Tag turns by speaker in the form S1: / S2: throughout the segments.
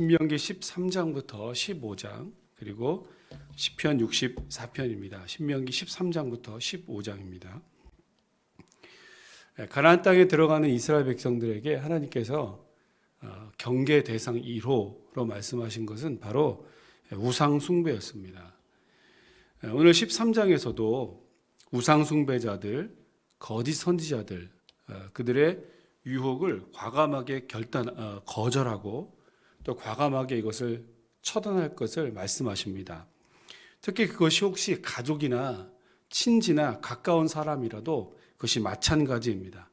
S1: 신명기 13장부터 15장 그리고 시편 64편입니다. 신명기 13장부터 15장입니다. 가나안 땅에 들어가는 이스라엘 백성들에게 하나님께서 경계 대상 1호로 말씀하신 것은 바로 우상 숭배였습니다. 오늘 13장에서도 우상 숭배자들, 거짓 선지자들, 그들의 유혹을 과감하게 거절하고 또 과감하게 이것을 처단할 것을 말씀하십니다. 특히 그것이 혹시 가족이나 친지나 가까운 사람이라도 그것이 마찬가지입니다.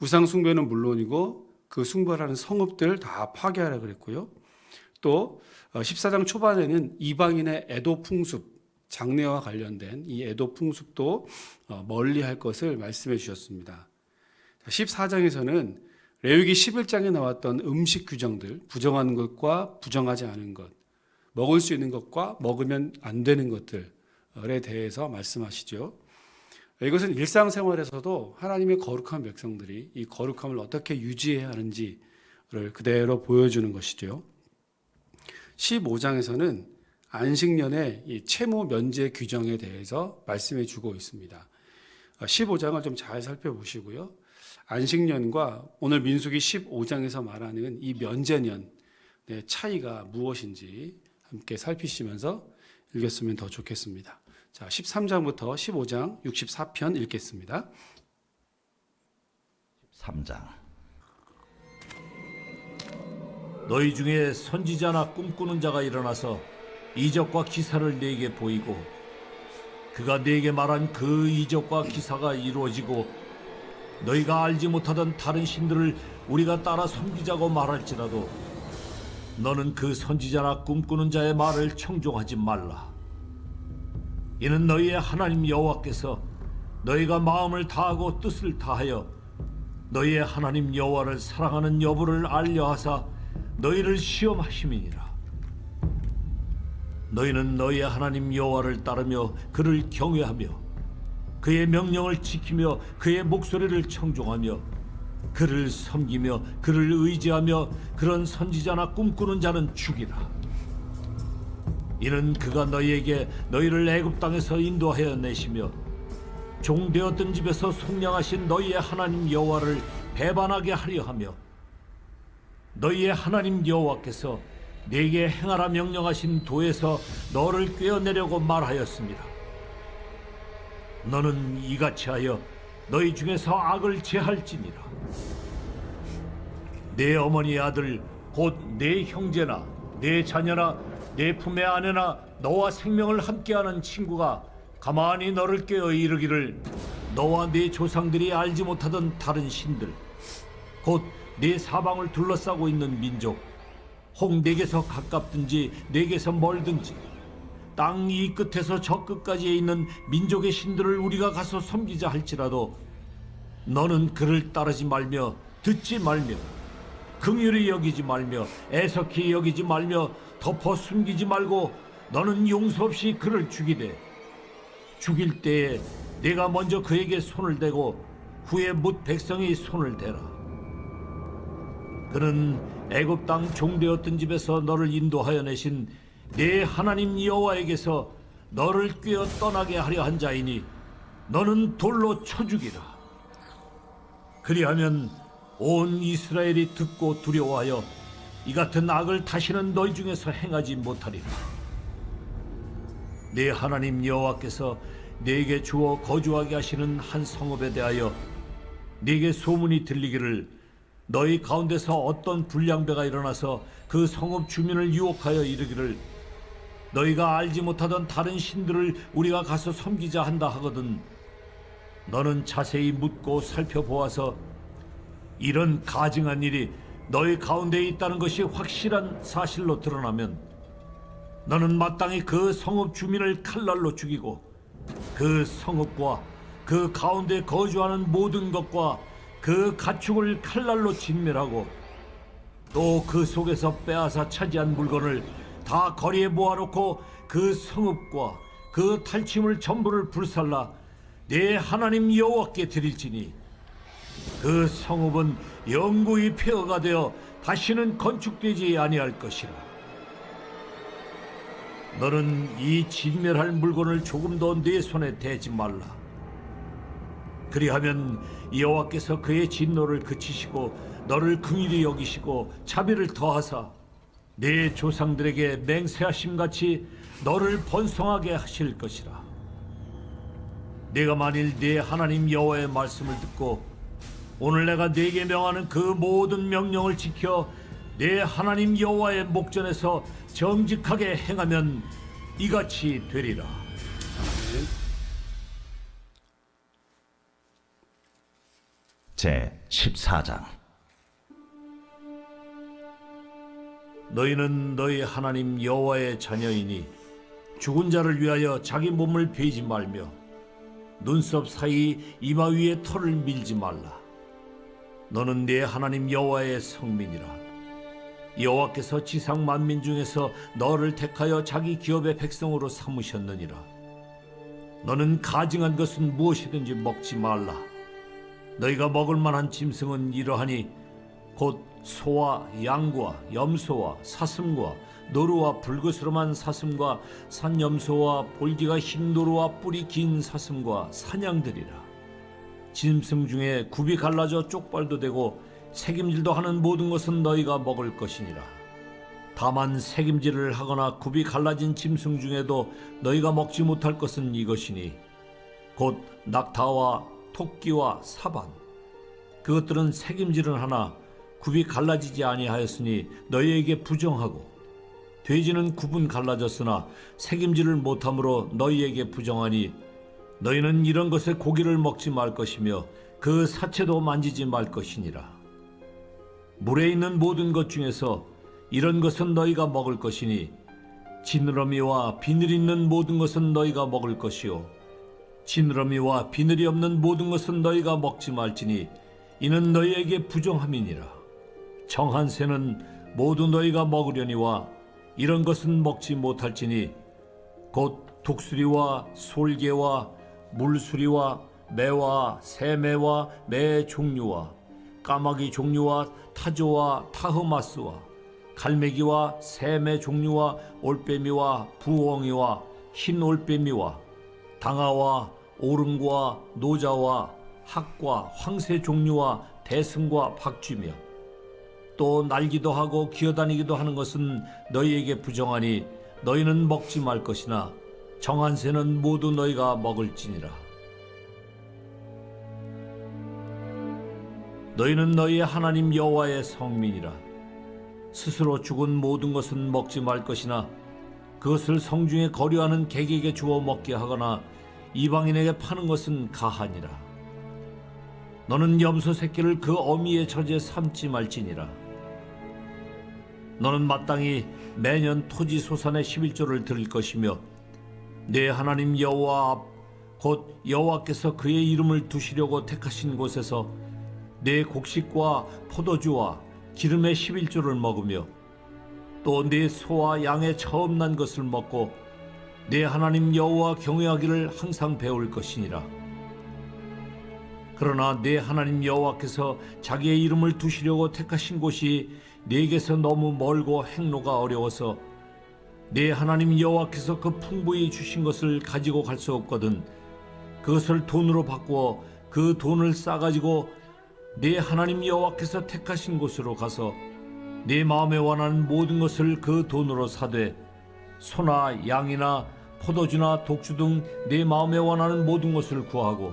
S1: 우상 숭배는 물론이고 그 숭배하는 성읍들 다 파괴하라 그랬고요. 또 14장 초반에는 이방인의 애도 풍습, 장래와 관련된 이 애도 풍습도 멀리할 것을 말씀해 주셨습니다. 14장에서는 레위기 11장에 나왔던 음식 규정들, 부정하는 것과 부정하지 않은 것, 먹을 수 있는 것과 먹으면 안 되는 것들에 대해서 말씀하시죠. 이것은 일상생활에서도 하나님의 거룩한 백성들이 이 거룩함을 어떻게 유지해야 하는지를 그대로 보여주는 것이죠. 15장에서는 안식년의 이 채무 면제 규정에 대해서 말씀해 주고 있습니다. 15장을 좀 잘 살펴보시고요. 안식년과 오늘 민수기 15장에서 말하는 이 면제년의 차이가 무엇인지 함께 살피시면서 읽었으면 더 좋겠습니다. 자, 13장부터 15장 64편 읽겠습니다.
S2: 3장. 너희 중에 선지자나 꿈꾸는 자가 일어나서 이적과 기사를 네게 보이고 그가 네게 말한 그 이적과 기사가 이루어지고 너희가 알지 못하던 다른 신들을 우리가 따라 섬기자고 말할지라도 너는 그 선지자나 꿈꾸는 자의 말을 청종하지 말라. 이는 너희의 하나님 여호와께서 너희가 마음을 다하고 뜻을 다하여 너희의 하나님 여호와를 사랑하는 여부를 알려하사 너희를 시험하심이니라. 너희는 너희의 하나님 여호와를 따르며 그를 경외하며 그의 명령을 지키며 그의 목소리를 청종하며 그를 섬기며 그를 의지하며 그런 선지자나 꿈꾸는 자는 죽이라. 이는 그가 너희에게 너희를 애굽 땅에서 인도하여 내시며 종되었던 집에서 속량하신 너희의 하나님 여호와를 배반하게 하려 하며 너희의 하나님 여호와께서 네게 행하라 명령하신 도에서 너를 꿰어내려고 말하였습니다. 너는 이같이 하여 너희 중에서 악을 제할지니라. 내 어머니의 아들 곧 내 형제나 내 자녀나 내 품의 아내나 너와 생명을 함께하는 친구가 가만히 너를 깨어 이르기를 너와 네 조상들이 알지 못하던 다른 신들 곧 네 사방을 둘러싸고 있는 민족 혹 네게서 가깝든지 네게서 멀든지 땅 이 끝에서 저 끝까지에 있는 민족의 신들을 우리가 가서 섬기자 할지라도 너는 그를 따르지 말며 듣지 말며 긍휼히 여기지 말며 애석히 여기지 말며 덮어 숨기지 말고 너는 용서 없이 그를 죽이되 죽일 때에 내가 먼저 그에게 손을 대고 후에 뭇 백성이 손을 대라. 그는 애굽 땅 종되었던 집에서 너를 인도하여 내신 네 하나님 여호와에게서 너를 꿰어 떠나게 하려 한 자이니 너는 돌로 쳐 죽이라. 그리하면 온 이스라엘이 듣고 두려워하여 이 같은 악을 다시는 너희 중에서 행하지 못하리라. 네 하나님 여호와께서 네게 주어 거주하게 하시는 한 성읍에 대하여 네게 소문이 들리기를 너희 가운데서 어떤 불량배가 일어나서 그 성읍 주민을 유혹하여 이르기를 너희가 알지 못하던 다른 신들을 우리가 가서 섬기자 한다 하거든 너는 자세히 묻고 살펴보아서 이런 가증한 일이 너희 가운데 있다는 것이 확실한 사실로 드러나면 너는 마땅히 그 성읍 주민을 칼날로 죽이고 그 성읍과 그 가운데 거주하는 모든 것과 그 가축을 칼날로 진멸하고 또 그 속에서 빼앗아 차지한 물건을 다 거리에 모아놓고 그 성읍과 그 탈취물 전부를 불살라 내 하나님 여호와께 드릴지니 그 성읍은 영구히 폐허가 되어 다시는 건축되지 아니할 것이라. 너는 이 진멸할 물건을 조금도 네 손에 대지 말라. 그리하면 여호와께서 그의 진노를 그치시고 너를 긍휼히 여기시고 자비를 더하사 네 조상들에게 맹세하심 같이 너를 번성하게 하실 것이라. 네가 만일 네 하나님 여호와의 말씀을 듣고 오늘 내가 네게 명하는 그 모든 명령을 지켜 네 하나님 여호와의 목전에서 정직하게 행하면 이같이 되리라.
S3: 제 14장.
S2: 너희는 너희 하나님 여호와의 자녀이니 죽은 자를 위하여 자기 몸을 베지 말며 눈썹 사이 이마 위에 털을 밀지 말라. 너는 네 하나님 여호와의 성민이라. 여호와께서 지상 만민 중에서 너를 택하여 자기 기업의 백성으로 삼으셨느니라. 너는 가증한 것은 무엇이든지 먹지 말라. 너희가 먹을 만한 짐승은 이러하니 곧 소와 양과 염소와 사슴과 노루와 불그스름한 사슴과 산염소와 볼기가 흰 노루와 뿔이 긴 사슴과 사냥들이라. 짐승 중에 굽이 갈라져 쪽발도 되고 새김질도 하는 모든 것은 너희가 먹을 것이니라. 다만 새김질을 하거나 굽이 갈라진 짐승 중에도 너희가 먹지 못할 것은 이것이니 곧 낙타와 토끼와 사반. 그것들은 새김질은 하나 굽이 갈라지지 아니하였으니 너희에게 부정하고 돼지는 굽은 갈라졌으나 새김질을 못함으로 너희에게 부정하니 너희는 이런 것의 고기를 먹지 말 것이며 그 사체도 만지지 말 것이니라. 물에 있는 모든 것 중에서 이런 것은 너희가 먹을 것이니 지느러미와 비늘 있는 모든 것은 너희가 먹을 것이요 지느러미와 비늘이 없는 모든 것은 너희가 먹지 말지니 이는 너희에게 부정함이니라. 정한 새는 모두 너희가 먹으려니와 이런 것은 먹지 못할지니 곧 독수리와 솔개와 물수리와 매와 새매와 매 종류와 까마귀 종류와 타조와 타흐마스와 갈매기와 새매 종류와 올빼미와 부엉이와 흰 올빼미와 당아와 오름과 노자와 학과 황새 종류와 대승과 박쥐며 또 날기도 하고 기어다니기도 하는 것은 너희에게 부정하니 너희는 먹지 말 것이나 정한 새는 모두 너희가 먹을지니라. 너희는 너희의 하나님 여호와의 성민이라. 스스로 죽은 모든 것은 먹지 말 것이나 그것을 성중에 거류하는 객에게 주어 먹게 하거나 이방인에게 파는 것은 가하니라. 너는 염소 새끼를 그 어미의 젖에 삼지 말지니라. 너는 마땅히 매년 토지 소산의 11조를 드릴 것이며 내 하나님 여호와 앞 곧 여호와께서 그의 이름을 두시려고 택하신 곳에서 내 곡식과 포도주와 기름의 11조를 먹으며 또 내 소와 양의 처음 난 것을 먹고 내 하나님 여호와 경외하기를 항상 배울 것이니라. 그러나 내 하나님 여호와께서 자기의 이름을 두시려고 택하신 곳이 네게서 너무 멀고 행로가 어려워서 네 하나님 여호와께서 그 풍부히 주신 것을 가지고 갈 수 없거든 그것을 돈으로 바꾸어 그 돈을 싸가지고 네 하나님 여호와께서 택하신 곳으로 가서 네 마음에 원하는 모든 것을 그 돈으로 사되 소나 양이나 포도주나 독주 등 네 마음에 원하는 모든 것을 구하고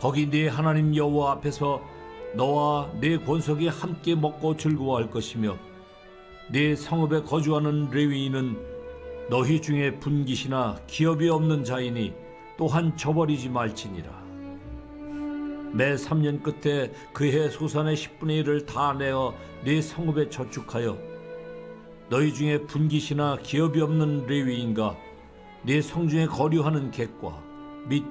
S2: 거기 네 하나님 여호와 앞에서 너와 네 권속이 함께 먹고 즐거워할 것이며 네 성읍에 거주하는 레위인은 너희 중에 분깃이나 기업이 없는 자이니 또한 저버리지 말지니라. 매 3년 끝에 그해 소산의 10분의 1을 다 내어 네 성읍에 저축하여 너희 중에 분깃이나 기업이 없는 레위인과 네 성중에 거류하는 객과 및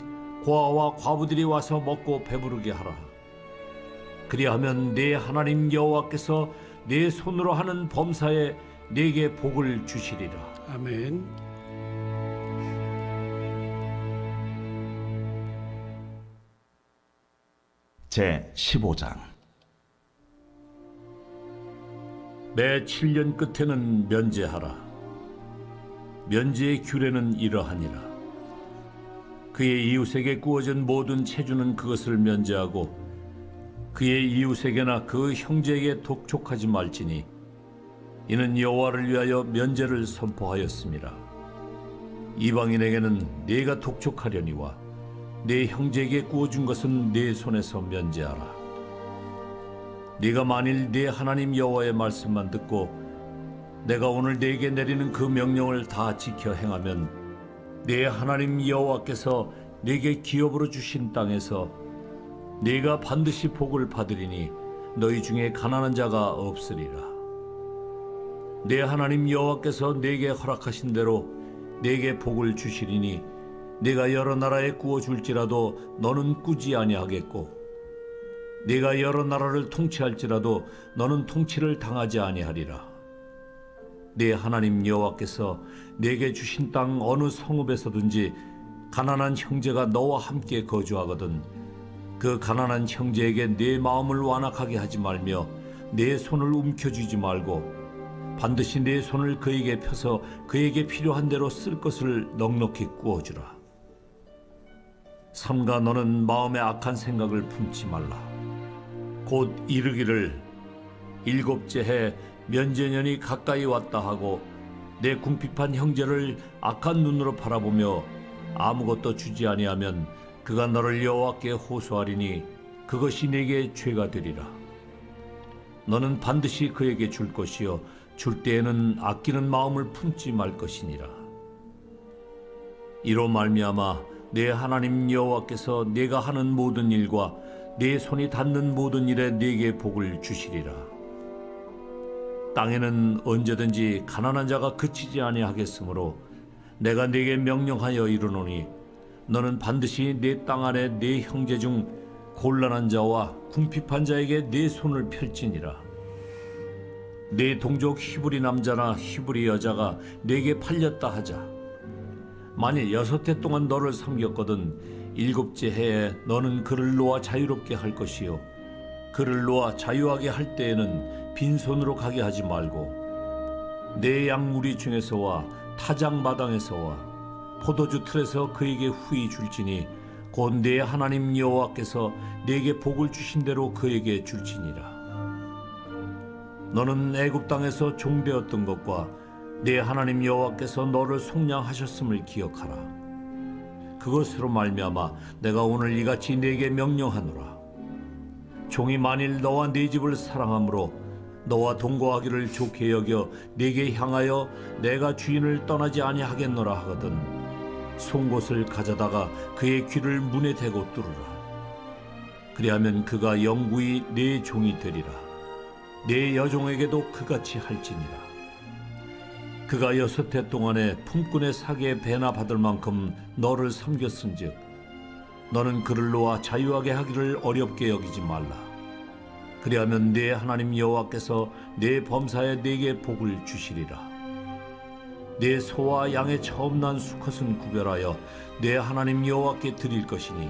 S2: 고아와 과부들이 와서 먹고 배부르게 하라. 그리하면 네 하나님 여호와께서 네 손으로 하는 범사에 네게 복을 주시리라.
S1: 아멘.
S3: 제 15장.
S2: 매 7년 끝에는 면제하라. 면제의 규례는 이러하니라. 그의 이웃에게 구워진 모든 체주는 그것을 면제하고 그의 이웃에게나 그 형제에게 독촉하지 말지니 이는 여호와를 위하여 면제를 선포하였음이라. 이방인에게는 네가 독촉하려니와 네 형제에게 구워준 것은 네 손에서 면제하라. 네가 만일 네 하나님 여호와의 말씀만 듣고 내가 오늘 네게 내리는 그 명령을 다 지켜 행하면 네 하나님 여호와께서 네게 기업으로 주신 땅에서 네가 반드시 복을 받으리니 너희 중에 가난한 자가 없으리라. 내 하나님 여호와께서 네게 허락하신 대로 네게 복을 주시리니 네가 여러 나라에 구워 줄지라도 너는 꾸지 아니하겠고 네가 여러 나라를 통치할지라도 너는 통치를 당하지 아니하리라. 네 하나님 여호와께서 네게 주신 땅 어느 성읍에서든지 가난한 형제가 너와 함께 거주하거든 그 가난한 형제에게 네 마음을 완악하게 하지 말며 네 손을 움켜쥐지 말고 반드시 네 손을 그에게 펴서 그에게 필요한 대로 쓸 것을 넉넉히 구워주라. 삼가 너는 마음에 악한 생각을 품지 말라. 곧 이르기를 일곱째 해 면제년이 가까이 왔다 하고 내 궁핍한 형제를 악한 눈으로 바라보며 아무것도 주지 아니하면 그가 너를 여호와께 호소하리니 그것이 네게 죄가 되리라. 너는 반드시 그에게 줄 것이요 줄 때에는 아끼는 마음을 품지 말 것이니라. 이로 말미암아 내 하나님 여호와께서 네가 하는 모든 일과 네 손이 닿는 모든 일에 네게 복을 주시리라. 땅에는 언제든지 가난한 자가 그치지 아니하겠으므로 내가 네게 명령하여 이르노니 너는 반드시 네 땅 안에 네 형제 중 곤란한 자와 궁핍한 자에게 네 손을 펼지니라. 네 동족 히브리 남자나 히브리 여자가 네게 팔렸다 하자. 만일 6해 동안 너를 섬겼거든 7째 해에 너는 그를 놓아 자유롭게 할 것이요 그를 놓아 자유하게 할 때에는 빈손으로 가게 하지 말고 내 양무리 중에서와 타작 마당에서와 포도주 틀에서 그에게 후히 줄지니 곧 내 하나님 여호와께서 네게 복을 주신 대로 그에게 줄지니라. 너는 애굽 땅에서 종되었던 것과 네 하나님 여호와께서 너를 속량하셨음을 기억하라. 그것으로 말미암아 내가 오늘 이같이 네게 명령하노라. 종이 만일 너와 네 집을 사랑함으로 너와 동거하기를 좋게 여겨 네게 향하여 내가 주인을 떠나지 아니하겠노라 하거든 송곳을 가져다가 그의 귀를 문에 대고 뚫으라. 그리하면 그가 영구히 네 종이 되리라. 네 여종에게도 그같이 할지니라. 그가 6해 동안에 품꾼의 사기에 배나 받을 만큼 너를 섬겼은즉 너는 그를 놓아 자유하게 하기를 어렵게 여기지 말라. 그리하면 네 하나님 여호와께서 네 범사에 네게 복을 주시리라. 네 소와 양의 처음 난 수컷은 구별하여 네 하나님 여호와께 드릴 것이니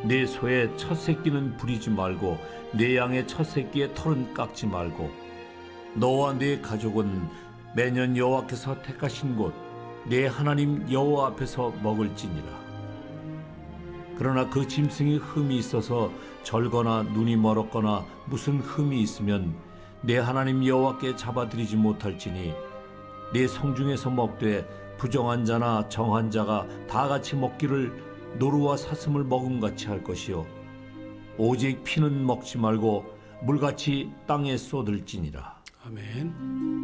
S2: 네 소의 첫 새끼는 부리지 말고 네 양의 첫 새끼의 털은 깎지 말고 너와 네 가족은 매년 여호와께서 택하신 곳 네 하나님 여호와 앞에서 먹을지니라. 그러나 그 짐승이 흠이 있어서 절거나 눈이 멀었거나 무슨 흠이 있으면 네 하나님 여호와께 잡아드리지 못할지니 네 성중에서 먹되 부정한 자나 정한 자가 다 같이 먹기를 노루와 사슴을 먹음같이 할 것이요 오직 피는 먹지 말고 물같이 땅에 쏟을지니라.
S1: 아멘.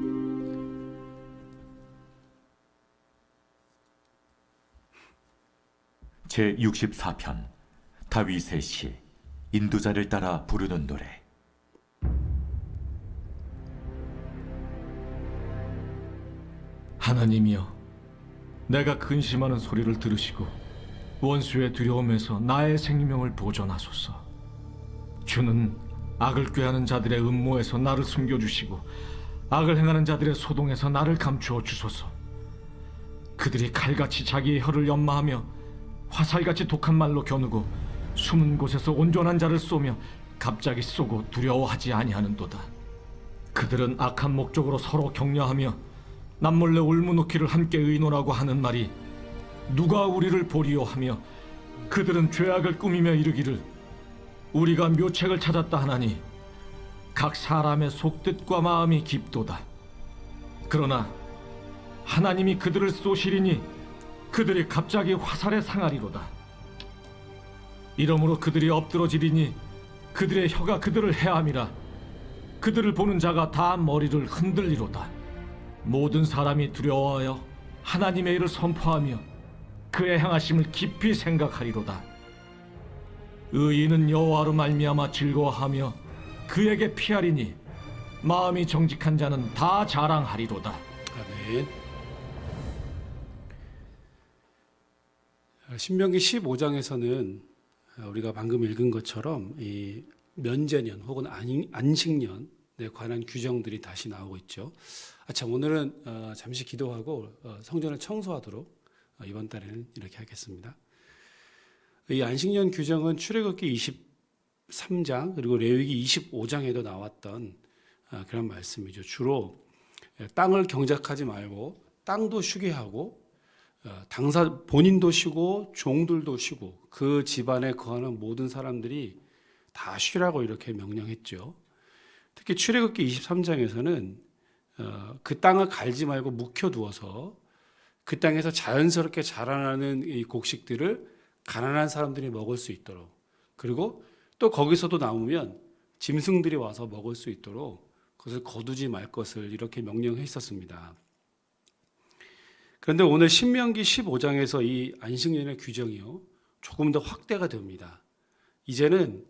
S3: 제64편 다윗의 시 인도자를 따라 부르는 노래.
S4: 하나님이여, 내가 근심하는 소리를 들으시고 원수의 두려움에서 나의 생명을 보존하소서. 주는 악을 꾀하는 자들의 음모에서 나를 숨겨주시고 악을 행하는 자들의 소동에서 나를 감추어 주소서. 그들이 칼같이 자기의 혀를 연마하며 화살같이 독한 말로 겨누고 숨은 곳에서 온전한 자를 쏘며 갑자기 쏘고 두려워하지 아니하는도다. 그들은 악한 목적으로 서로 격려하며 남몰래 울무놓기를 함께 의논하고 하는 말이 누가 우리를 보리요 하며 그들은 죄악을 꾸미며 이르기를 우리가 묘책을 찾았다 하나니 각 사람의 속뜻과 마음이 깊도다. 그러나 하나님이 그들을 쏘시리니 그들이 갑자기 화살에 상하리로다. 이러므로 그들이 엎드러지리니 그들의 혀가 그들을 해함이라. 그들을 보는 자가 다 머리를 흔들리로다. 모든 사람이 두려워하여 하나님의 일을 선포하며 그의 행하심을 깊이 생각하리로다. 의인은 여호와로 말미암아 즐거워하며 그에게 피하리니 마음이 정직한 자는 다 자랑하리로다.
S1: 아멘. 신명기 15장에서는 우리가 방금 읽은 것처럼 이 면제년 혹은 안식년에 관한 규정들이 다시 나오고 있죠. 참 오늘은 잠시 기도하고 성전을 청소하도록 이번 달에는 이렇게 하겠습니다. 이 안식년 규정은 출애굽기 23장 그리고 레위기 25장에도 나왔던 그런 말씀이죠. 주로 땅을 경작하지 말고 땅도 쉬게 하고 당사 본인도 쉬고 종들도 쉬고 그 집안에 거하는 모든 사람들이 다 쉬라고 이렇게 명령했죠. 특히 출애굽기 23장에서는 그 땅을 갈지 말고 묵혀두어서 그 땅에서 자연스럽게 자라나는 이 곡식들을 가난한 사람들이 먹을 수 있도록, 그리고 또 거기서도 남으면 짐승들이 와서 먹을 수 있도록 그것을 거두지 말 것을 이렇게 명령했었습니다. 그런데 오늘 신명기 15장에서 이 안식년의 규정이요 조금 더 확대가 됩니다. 이제는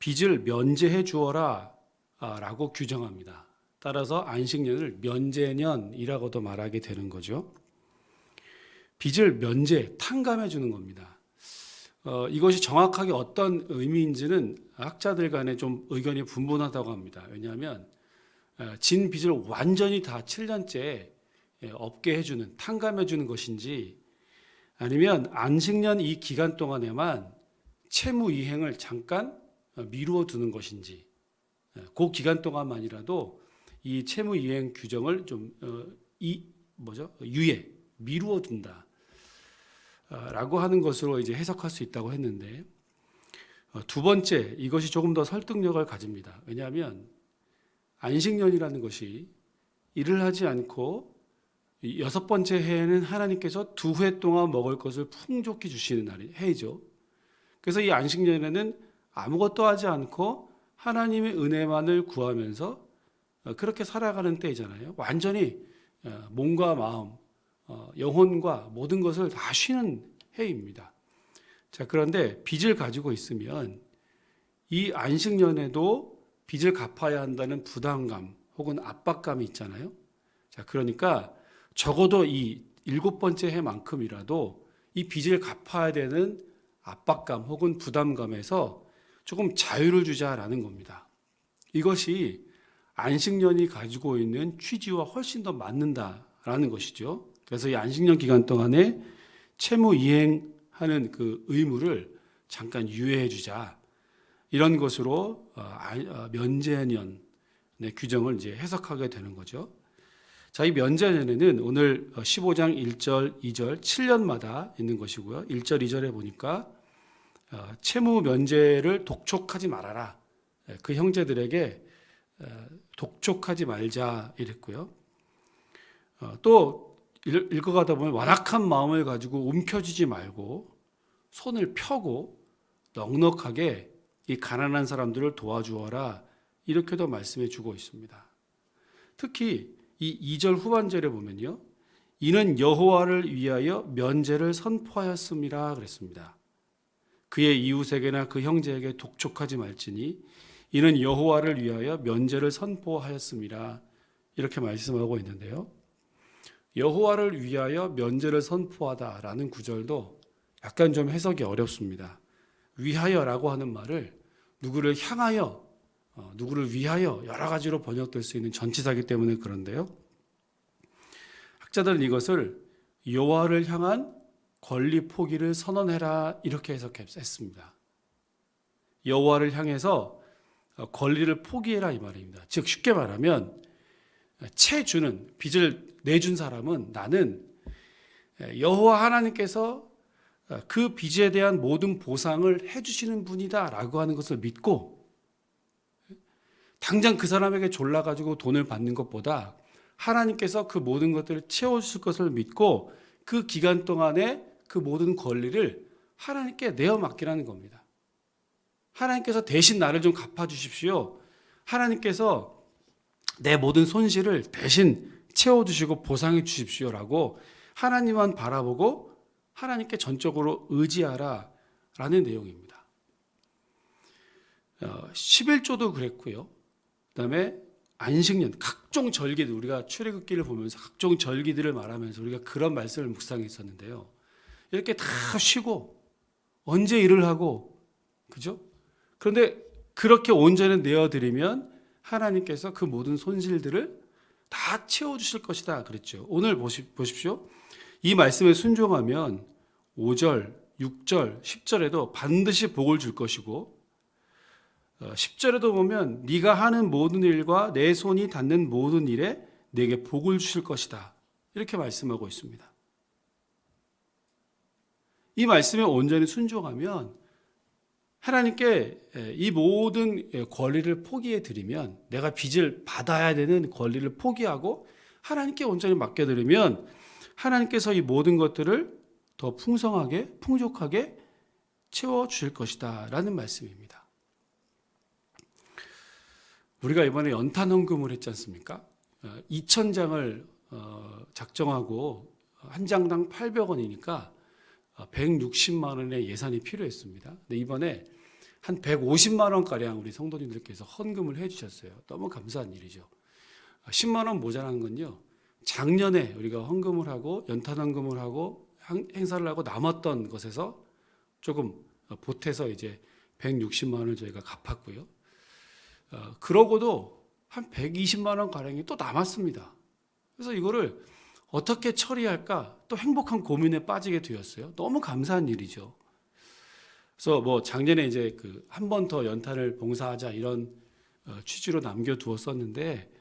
S1: 빚을 면제해 주어라 라고 규정합니다. 따라서 안식년을 면제년이라고도 말하게 되는 거죠. 빚을 면제, 탕감해 주는 겁니다. 이것이 정확하게 어떤 의미인지는 학자들 간에 좀 의견이 분분하다고 합니다. 왜냐하면 진 빚을 완전히 다 7년째 없게 해주는, 탕감해 주는 것인지, 아니면 안식년 이 기간 동안에만 채무 이행을 잠깐 미루어 두는 것인지, 그 기간 동안만이라도 이 채무 이행 규정을 좀 미루어 둔다 라고 하는 것으로 이제 해석할 수 있다고 했는데, 두 번째, 이것이 조금 더 설득력을 가집니다. 왜냐하면 안식년이라는 것이 일을 하지 않고 여섯 번째 해에는 하나님께서 2해 동안 먹을 것을 풍족히 주시는 해이죠. 그래서 이 안식년에는 아무것도 하지 않고 하나님의 은혜만을 구하면서 그렇게 살아가는 때이잖아요. 완전히 몸과 마음, 영혼과 모든 것을 다 쉬는 해입니다. 자, 그런데 빚을 가지고 있으면 이 안식년에도 빚을 갚아야 한다는 부담감 혹은 압박감이 있잖아요. 자, 그러니까 적어도 이 7번째 해만큼이라도 이 빚을 갚아야 되는 압박감 혹은 부담감에서 조금 자유를 주자라는 겁니다. 이것이 안식년이 가지고 있는 취지와 훨씬 더 맞는다라는 것이죠. 그래서 이 안식년 기간 동안에 채무 이행하는 그 의무를 잠깐 유예해 주자, 이런 것으로 면제년의 규정을 이제 해석하게 되는 거죠. 자, 이 면제년에는 오늘 15장 1절, 2절, 7년마다 있는 것이고요. 1절, 2절에 보니까 채무 면제를 독촉하지 말아라. 그 형제들에게 독촉하지 말자 이랬고요. 또 읽어가다 보면 완악한 마음을 가지고 움켜쥐지 말고 손을 펴고 넉넉하게 이 가난한 사람들을 도와주어라, 이렇게도 말씀해 주고 있습니다. 특히 이 2절 후반절에 보면요, 이는 여호와를 위하여 면제를 선포하였음이라 그랬습니다. 그의 이웃에게나 그 형제에게 독촉하지 말지니 이는 여호와를 위하여 면제를 선포하였음이라, 이렇게 말씀하고 있는데요. 여호와를 위하여 면제를 선포하다라는 구절도 약간 좀 해석이 어렵습니다. 위하여라고 하는 말을 누구를 향하여, 누구를 위하여 여러 가지로 번역될 수 있는 전치사이기 때문에 그런데요. 학자들은 이것을 여호와를 향한 권리 포기를 선언해라, 이렇게 해석했습니다. 여호와를 향해서 권리를 포기해라 이 말입니다. 즉 쉽게 말하면 채주는 빚을 내준 사람은 나는 여호와 하나님께서 그 빚에 대한 모든 보상을 해주시는 분이다라고 하는 것을 믿고 당장 그 사람에게 졸라가지고 돈을 받는 것보다 하나님께서 그 모든 것들을 채워주실 것을 믿고 그 기간 동안에 그 모든 권리를 하나님께 내어 맡기라는 겁니다. 하나님께서 대신 나를 좀 갚아주십시오. 하나님께서 내 모든 손실을 대신 채워주시고 보상해 주십시오라고 하나님만 바라보고 하나님께 전적으로 의지하라 라는 내용입니다. 11조도 그랬고요. 그 다음에 안식년, 각종 절기들, 우리가 출애굽기를 보면서 각종 절기들을 말하면서 우리가 그런 말씀을 묵상했었는데요. 이렇게 다 쉬고 언제 일을 하고, 그죠? 그런데 그렇게 온전히 내어드리면 하나님께서 그 모든 손실들을 다 채워주실 것이다 그랬죠. 오늘 보십시오. 이 말씀에 순종하면 5절, 6절, 10절에도 반드시 복을 줄 것이고 10절에도 보면 네가 하는 모든 일과 내 손이 닿는 모든 일에 내게 복을 주실 것이다. 이렇게 말씀하고 있습니다. 이 말씀에 온전히 순종하면 하나님께 이 모든 권리를 포기해 드리면 내가 빚을 받아야 되는 권리를 포기하고 하나님께 온전히 맡겨드리면 하나님께서 이 모든 것들을 더 풍성하게 풍족하게 채워주실 것이다 라는 말씀입니다. 우리가 이번에 연탄헌금을 했지 않습니까? 2,000장을 작정하고 한 장당 800원이니까 160만 원의 예산이 필요했습니다. 근데 이번에 한 150만 원가량 우리 성도님들께서 헌금을 해주셨어요. 너무 감사한 일이죠. 10만 원 모자라는 건요. 작년에 우리가 헌금을 하고 연탄헌금을 하고 행사를 하고 남았던 것에서 조금 보태서 이제 160만 원을 저희가 갚았고요. 그러고도 한 120만 원 가량이 또 남았습니다. 그래서 이거를 어떻게 처리할까 또 행복한 고민에 빠지게 되었어요. 너무 감사한 일이죠. 그래서 뭐 작년에 이제 그 한 번 더 연탄을 봉사하자 이런 취지로 남겨두었었는데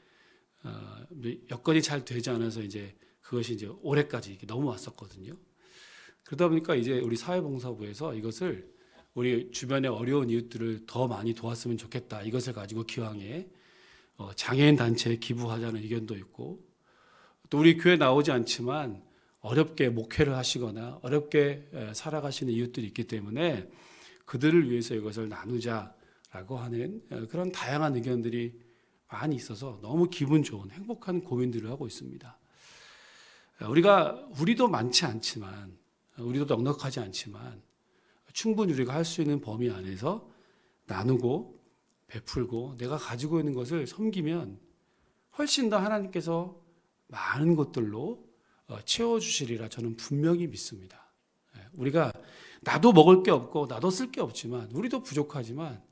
S1: 여건이 잘 되지 않아서 이제 그것이 이제 올해까지 이렇게 넘어왔었거든요. 그러다 보니까 이제 우리 사회봉사부에서 이것을 우리 주변의 어려운 이웃들을 더 많이 도왔으면 좋겠다. 이것을 가지고 기왕에 장애인 단체에 기부하자는 의견도 있고 또 우리 교회 나오지 않지만 어렵게 목회를 하시거나 어렵게 살아가시는 이웃들이 있기 때문에 그들을 위해서 이것을 나누자라고 하는 그런 다양한 의견들이 많이 있어서 너무 기분 좋은 행복한 고민들을 하고 있습니다. 우리도 많지 않지만 우리도 넉넉하지 않지만 충분히 우리가 할 수 있는 범위 안에서 나누고 베풀고 내가 가지고 있는 것을 섬기면 훨씬 더 하나님께서 많은 것들로 채워주시리라 저는 분명히 믿습니다. 우리가 나도 먹을 게 없고 나도 쓸 게 없지만 우리도 부족하지만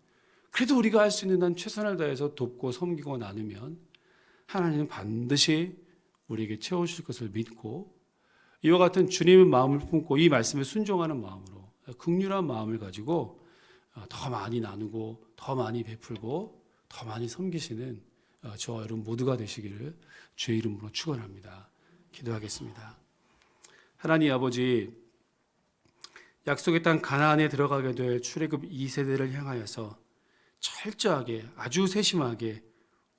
S1: 그래도 우리가 할 수 있는 한 최선을 다해서 돕고 섬기고 나누면 하나님은 반드시 우리에게 채워주실 것을 믿고 이와 같은 주님의 마음을 품고 이 말씀에 순종하는 마음으로 긍휼한 마음을 가지고 더 많이 나누고 더 많이 베풀고 더 많이 섬기시는 저와 여러분 모두가 되시기를 주의 이름으로 축원합니다. 기도하겠습니다. 하나님 아버지, 약속의 땅 가나안에 들어가게 될 출애굽 2세대를 향하여서 철저하게 아주 세심하게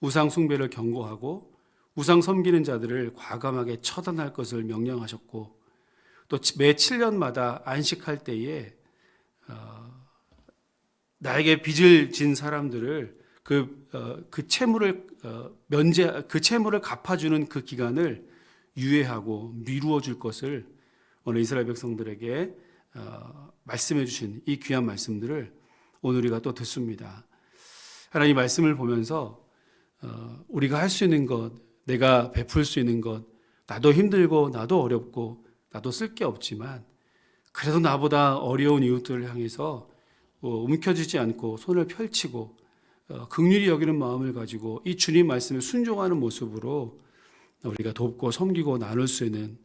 S1: 우상 숭배를 경고하고 우상 섬기는 자들을 과감하게 처단할 것을 명령하셨고 또 매 7년마다 안식할 때에 나에게 빚을 진 사람들을 그 채무를 그 채무를 갚아주는 그 기간을 유예하고 미루어 줄 것을 오늘 이스라엘 백성들에게 말씀해 주신 이 귀한 말씀들을 오늘 우리가 또 듣습니다. 하나님 말씀을 보면서 우리가 할 수 있는 것, 내가 베풀 수 있는 것, 나도 힘들고 나도 어렵고 나도 쓸 게 없지만 그래도 나보다 어려운 이웃들을 향해서 움켜쥐지 않고 손을 펼치고 긍휼히 여기는 마음을 가지고 이 주님 말씀에 순종하는 모습으로 우리가 돕고 섬기고 나눌 수 있는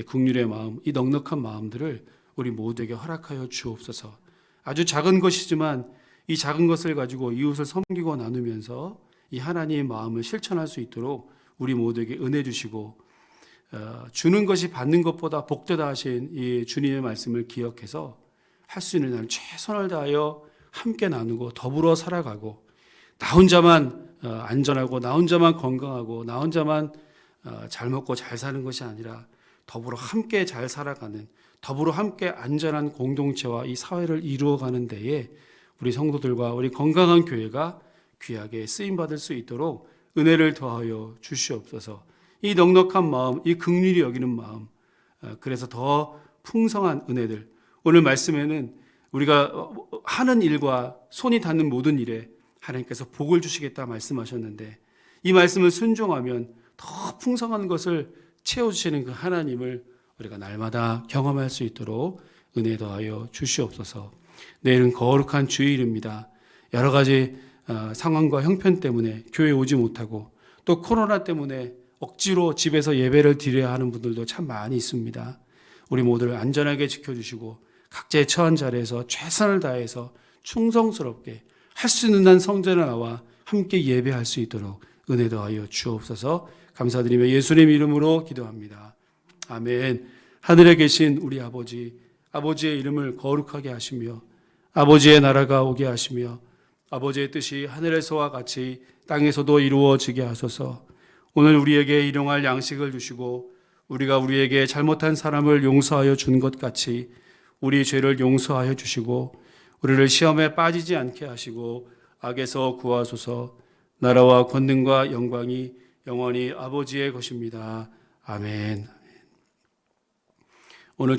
S1: 긍휼의 마음, 이 넉넉한 마음들을 우리 모두에게 허락하여 주옵소서. 아주 작은 것이지만 이 작은 것을 가지고 이웃을 섬기고 나누면서 이 하나님의 마음을 실천할 수 있도록 우리 모두에게 은혜 주시고 주는 것이 받는 것보다 복되다 하신 이 주님의 말씀을 기억해서 할 수 있는 한 최선을 다하여 함께 나누고 더불어 살아가고 나 혼자만 안전하고 나 혼자만 건강하고 나 혼자만 잘 먹고 잘 사는 것이 아니라 더불어 함께 잘 살아가는 더불어 함께 안전한 공동체와 이 사회를 이루어가는 데에 우리 성도들과 우리 건강한 교회가 귀하게 쓰임받을 수 있도록 은혜를 더하여 주시옵소서. 이 넉넉한 마음, 이 긍휼히 여기는 마음, 그래서 더 풍성한 은혜들, 오늘 말씀에는 우리가 하는 일과 손이 닿는 모든 일에 하나님께서 복을 주시겠다 말씀하셨는데 이 말씀을 순종하면 더 풍성한 것을 채워주시는 그 하나님을 우리가 날마다 경험할 수 있도록 은혜 더하여 주시옵소서. 내일은 거룩한 주일입니다. 여러 가지 상황과 형편 때문에 교회에 오지 못하고 또 코로나 때문에 억지로 집에서 예배를 드려야 하는 분들도 참 많이 있습니다. 우리 모두를 안전하게 지켜주시고 각자의 처한 자리에서 최선을 다해서 충성스럽게 할 수 있는 한 성전에 나와 함께 예배할 수 있도록 은혜 더하여 주옵소서. 감사드리며 예수님 이름으로 기도합니다. 아멘. 하늘에 계신 우리 아버지, 아버지의 이름을 거룩하게 하시며 아버지의 나라가 오게 하시며 아버지의 뜻이 하늘에서와 같이 땅에서도 이루어지게 하소서. 오늘 우리에게 일용할 양식을 주시고 우리가 우리에게 잘못한 사람을 용서하여 준 것 같이 우리 죄를 용서하여 주시고 우리를 시험에 빠지지 않게 하시고 악에서 구하소서. 나라와 권능과 영광이 영원히 아버지의 것입니다. 아멘.